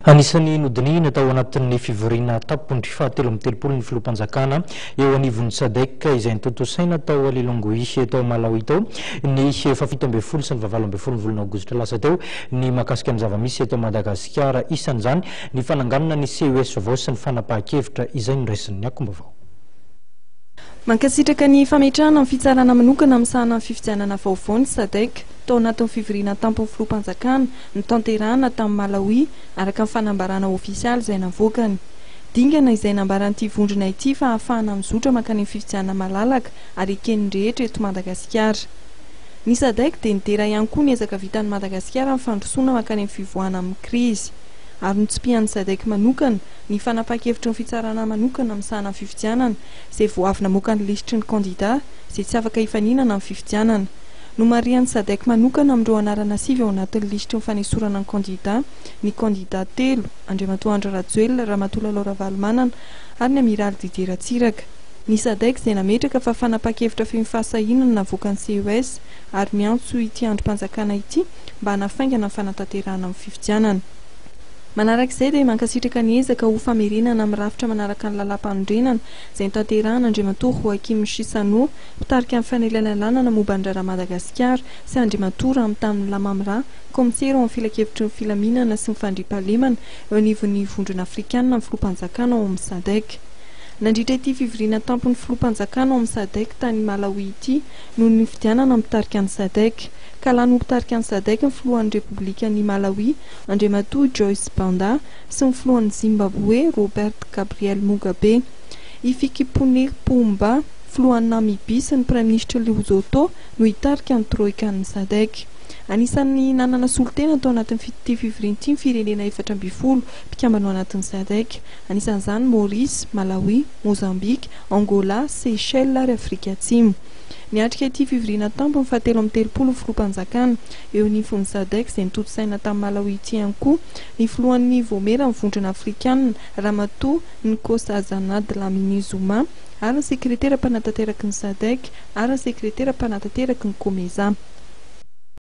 Anisan'ny nodinihina tao anatin'ny fivoriana tapony fahatelo amby telopolo ny filoham-panjakana eo anivon'ny SADC izay nitotosaina tao Lilongwe tao Malawi tao ny fafito ambin'ny folo sy ny vavalo ambin'ny folo ny volana aogositra lasa teo ny mahakasika amin'ny zava-misy eto Madagasikara isan'izany ny fananganana ny CES vaovao sy ny fanapahan-kevitra izay noraisiny akombavao. Mankasitraka ny fametrahana amin'ny fitsarana manokana amin'ny sahana ny fifidianana vaovao ny SADC tao anatin'ny fivoriana tampony filoham-panjakana ny tanterahana tamin'ny Malawi araka ny fanambarana ofisialy izay navoakany. Dingana izay nambaran'ity vondrona ity fa ahafahana mizotra mankany amin'ny fifidianana malalaka ary eken'ny rehetra eto Madagasikara. Ny SADC dia nidera ihany koa ny ezaka vitan'ny Madagasikara amin'ny fandrosoana mankany amin'ny fivoahana amin'ny krizy. Ary notsipihan'ny SADC manokana ny fanapahan-kevitra ny fitsarana manokana amin'ny sahana fifidianana izay vao avy namoaka ny lisitry ny kandida izay tsy afaka hifaninana amin'ny fifidianana. No marian'ny SADC manokana amin'ireo anarana sivy ao anatin'ny lisitry ny fanesorana ny kandida telo Andriamatoa Andry Rajoelina, Ramatoa Laura Valomanana ary ny Amiraly Didier Ratsiraka. Ny SADC izay nametraka fa fanapahan-kevitra fehmy fahasahinana navoakan'ny CES ary miantso ity androm-panjakana ity mba hanafaingana ny fanatanterahana amin'ny fifidianana. Manarak'izay dia mankasitraka ny ezaka ho famerenana amin'ny rafitra manaraka ny lalam-panondrenana izay notanterahana Andriamatoa Joachim Chissano mpitarika amin'ny fanelanelanana momba ny rara Madagasikara sy Andriamatoa Ramotany Lamamra komisera ao amin'ny filakevitry ny filaminana sy ny fandriampahalemana eo anivon'ny vondrona afrikanina amin'ny filoham-panjakana ao amin'ny SADC. Nandritra ity fivoriana tampony filoham-panjakana ao amin'ny SADC tany Malawi ity noho ny fifidianana mitarika ny SADC. Ka lany mpitarika ny SADC ny filohan'ny Repoblikan'ny Malawi Andriamatoa Joyce Banda sy ny filohan'ny Zimbabwe Robert Gabriel Mugabe. Hifikepunye Pohamba filohan'ny Namibia sy ny praiminisitra Lesotho no hitarika ny troikan'ny SADC. Anisan'ny nanana solotena tao anatin'ny fivoriana ity ny firenena 12 mpikambana ao anatin'ny SADC. Anisan'izany Maurice, Malawi, Mozambique, Angola, Seychelles ary Afrika Atsimo. Niatrika ity fivoriana tampony fahatelo amby telopolo filoham-panjakana eo anivon'ny SADC izay nitotosaina tamin'ny Malawi ity ihany koa ny filohan'ny Vomera amin'ny vondrona afrikanina Ramatoa Nkosazana Dlamini Zuma ary ny sekretera mpanatanteraky ny SADC ary ny sekretera mpanatanteraky ny COMESA.